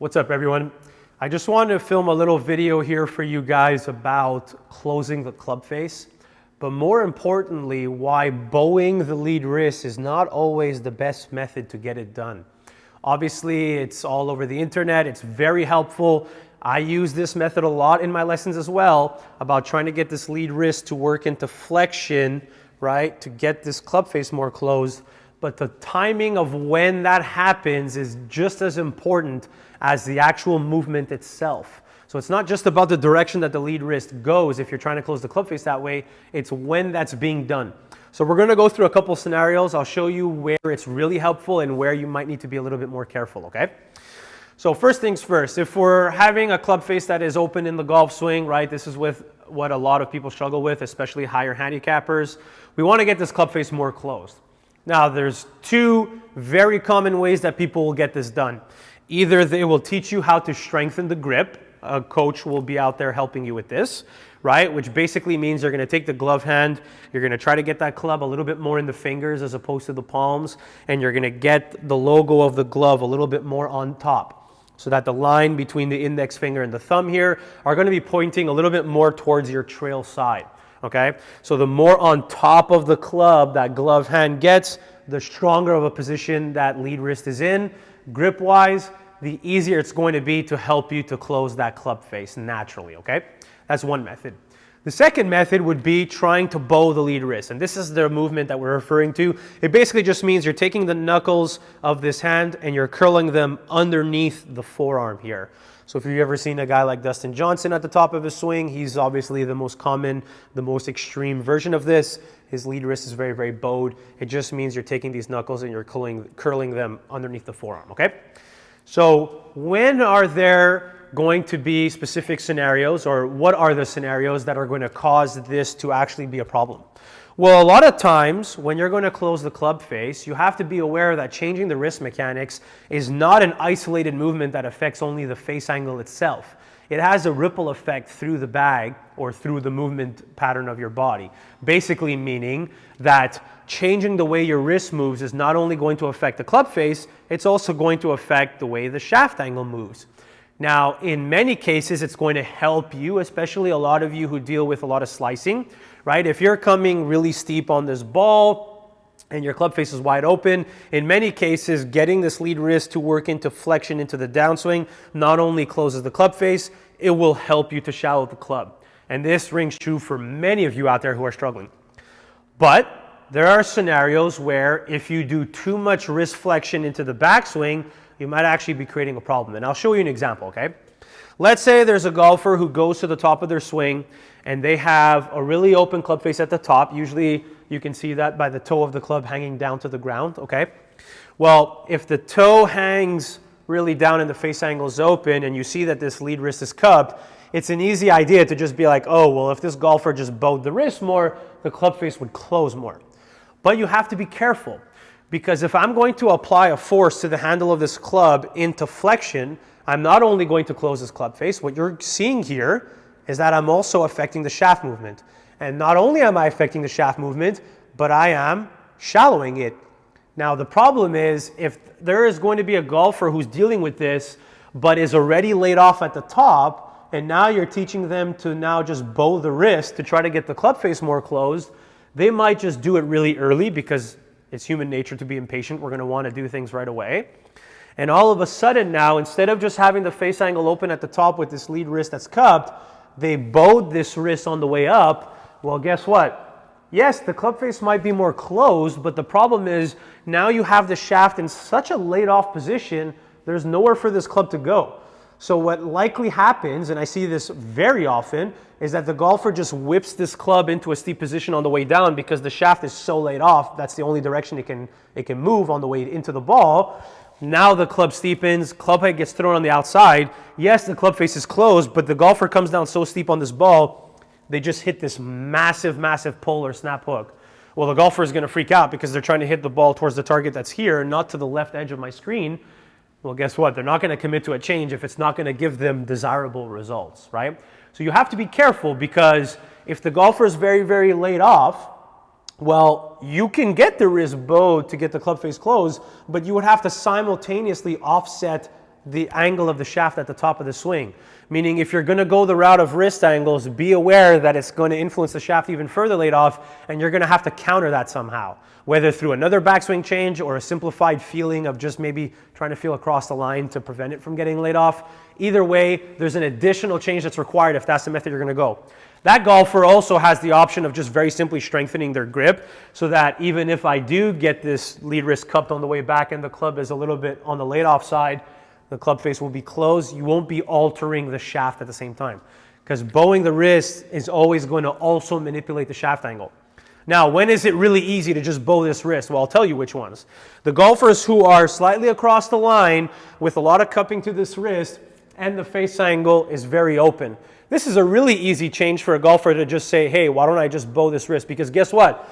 What's up, everyone? I just wanted to film a little video here for you guys about closing the club face, but more importantly, why bowing the lead wrist is not always the best method to get it done. Obviously, it's all over the internet. It's very helpful. I use this method a lot in my lessons as well, about trying to get this lead wrist to work into flexion, right, to get this club face more closed. But the timing of when that happens is just as important as the actual movement itself. So it's not just about the direction that the lead wrist goes if you're trying to close the club face that way, it's when that's being done. So we're gonna go through a couple scenarios. I'll show you where it's really helpful and where you might need to be a little bit more careful, okay? So first things first, if we're having a club face that is open in the golf swing, right, this is with what a lot of people struggle with, especially higher handicappers. We wanna get this club face more closed. Now, there's two very common ways that people will get this done. Either they will teach you how to strengthen the grip. A coach will be out there helping you with this, right? Which basically means you're gonna take the glove hand, you're gonna try to get that club a little bit more in the fingers as opposed to the palms, and you're gonna get the logo of the glove a little bit more on top, so that the line between the index finger and the thumb here are gonna be pointing a little bit more towards your trail side. Okay, so the more on top of the club that glove hand gets, the stronger of a position that lead wrist is in. Grip-wise, the easier it's going to be to help you to close that club face naturally, okay? That's one method. The second method would be trying to bow the lead wrist, and this is the movement that we're referring to. It basically just means you're taking the knuckles of this hand and you're curling them underneath the forearm here. So if you've ever seen a guy like Dustin Johnson at the top of his swing, he's obviously the most common, the most extreme version of this. His lead wrist is very, very bowed. It just means you're taking these knuckles and you're curling them underneath the forearm, okay? So when are there going to be specific scenarios, or what are the scenarios that are going to cause this to actually be a problem? Well, a lot of times when you're going to close the club face, you have to be aware that changing the wrist mechanics is not an isolated movement that affects only the face angle itself. It has a ripple effect through the bag or through the movement pattern of your body. Basically meaning that changing the way your wrist moves is not only going to affect the club face, it's also going to affect the way the shaft angle moves. Now, in many cases, it's going to help you, especially a lot of you who deal with a lot of slicing, right? If you're coming really steep on this ball and your club face is wide open, in many cases, getting this lead wrist to work into flexion into the downswing not only closes the club face, it will help you to shallow the club. And this rings true for many of you out there who are struggling. But there are scenarios where if you do too much wrist flexion into the backswing, you might actually be creating a problem. And I'll show you an example, okay? Let's say there's a golfer who goes to the top of their swing and they have a really open club face at the top. Usually you can see that by the toe of the club hanging down to the ground, okay? Well, if the toe hangs really down and the face angle is open and you see that this lead wrist is cupped, it's an easy idea to just be like, oh, well, if this golfer just bowed the wrist more, the club face would close more. But you have to be careful, because if I'm going to apply a force to the handle of this club into flexion, I'm not only going to close this club face, what you're seeing here is that I'm also affecting the shaft movement. And not only am I affecting the shaft movement, but I am shallowing it. Now, the problem is if there is going to be a golfer who's dealing with this, but is already laid off at the top, and now you're teaching them to now just bow the wrist to try to get the club face more closed, they might just do it really early because it's human nature to be impatient. We're going to want to do things right away. And all of a sudden now, instead of just having the face angle open at the top with this lead wrist that's cupped, they bowed this wrist on the way up. Well, guess what? Yes, the club face might be more closed, but the problem is now you have the shaft in such a laid off position, there's nowhere for this club to go. So what likely happens, and I see this very often, is that the golfer just whips this club into a steep position on the way down because the shaft is so laid off. That's the only direction it can move on the way into the ball. Now the club steepens, club head gets thrown on the outside. Yes, the club face is closed, but the golfer comes down so steep on this ball, they just hit this massive, massive pull or snap hook. Well, the golfer is going to freak out because they're trying to hit the ball towards the target that's here, not to the left edge of my screen. Well, guess what? They're not going to commit to a change if it's not going to give them desirable results, right? So you have to be careful, because if the golfer is very, very laid off, well, you can get the wrist bowed to get the club face closed, but you would have to simultaneously offset the angle of the shaft at the top of the swing. Meaning if you're going to go the route of wrist angles, be aware that it's going to influence the shaft even further laid off, and you're going to have to counter that somehow, whether through another backswing change or a simplified feeling of just maybe trying to feel across the line to prevent it from getting laid off. Either way, there's an additional change that's required if that's the method you're going to go. That golfer also has the option of just very simply strengthening their grip so that even if I do get this lead wrist cupped on the way back and the club is a little bit on the laid off side, the club face will be closed. You won't be altering the shaft at the same time, because bowing the wrist is always going to also manipulate the shaft angle. Now, when is it really easy to just bow this wrist? Well, I'll tell you which ones. The golfers who are slightly across the line with a lot of cupping to this wrist and the face angle is very open. This is a really easy change for a golfer to just say, hey, why don't I just bow this wrist? Because guess what?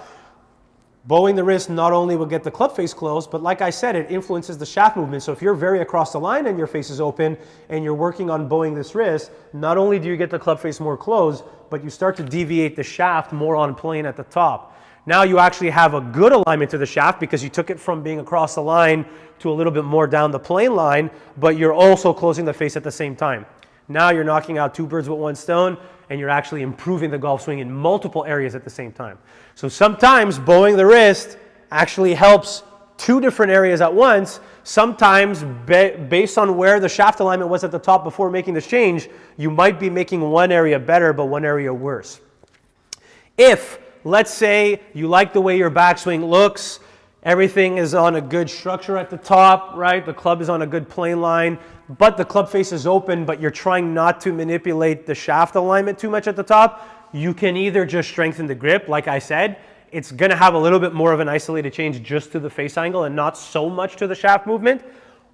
Bowing the wrist not only will get the club face closed, but like I said, it influences the shaft movement. So if you're very across the line and your face is open and you're working on bowing this wrist, not only do you get the club face more closed, but you start to deviate the shaft more on plane at the top. Now you actually have a good alignment to the shaft because you took it from being across the line to a little bit more down the plane line, but you're also closing the face at the same time. Now you're knocking out two birds with one stone, and you're actually improving the golf swing in multiple areas at the same time. So sometimes bowing the wrist actually helps two different areas at once. Sometimes based on where the shaft alignment was at the top before making this change, you might be making one area better but one area worse. If, let's say, you like the way your backswing looks, everything is on a good structure at the top, right? The club is on a good plane line, but the club face is open, but you're trying not to manipulate the shaft alignment too much at the top, you can either just strengthen the grip, like I said. It's going to have a little bit more of an isolated change just to the face angle and not so much to the shaft movement.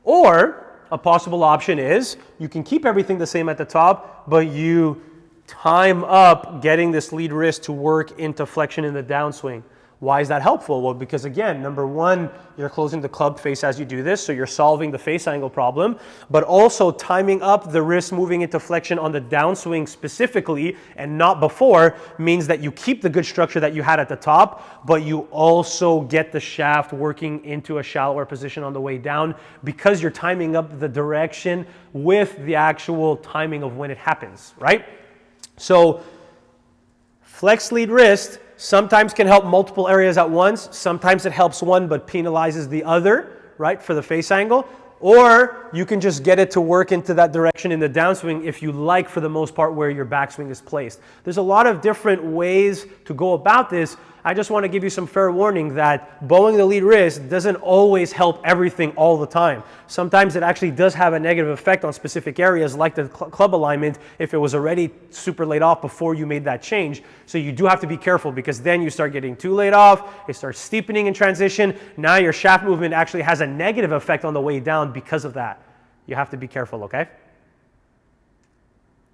Or a possible option is you can keep everything the same at the top, but you time up getting this lead wrist to work into flexion in the downswing. Why is that helpful? Well, because again, number one, you're closing the club face as you do this, so you're solving the face angle problem, but also timing up the wrist moving into flexion on the downswing specifically and not before means that you keep the good structure that you had at the top, but you also get the shaft working into a shallower position on the way down because you're timing up the direction with the actual timing of when it happens, right? So flex lead wrist sometimes can help multiple areas at once. Sometimes it helps one but penalizes the other, right, for the face angle. Or you can just get it to work into that direction in the downswing if you like, for the most part, where your backswing is placed. There's a lot of different ways to go about this. I just want to give you some fair warning that bowing the lead wrist doesn't always help everything all the time. Sometimes it actually does have a negative effect on specific areas like the club alignment if it was already super laid off before you made that change. So you do have to be careful because then you start getting too laid off, it starts steepening in transition. Now your shaft movement actually has a negative effect on the way down because of that. You have to be careful, okay?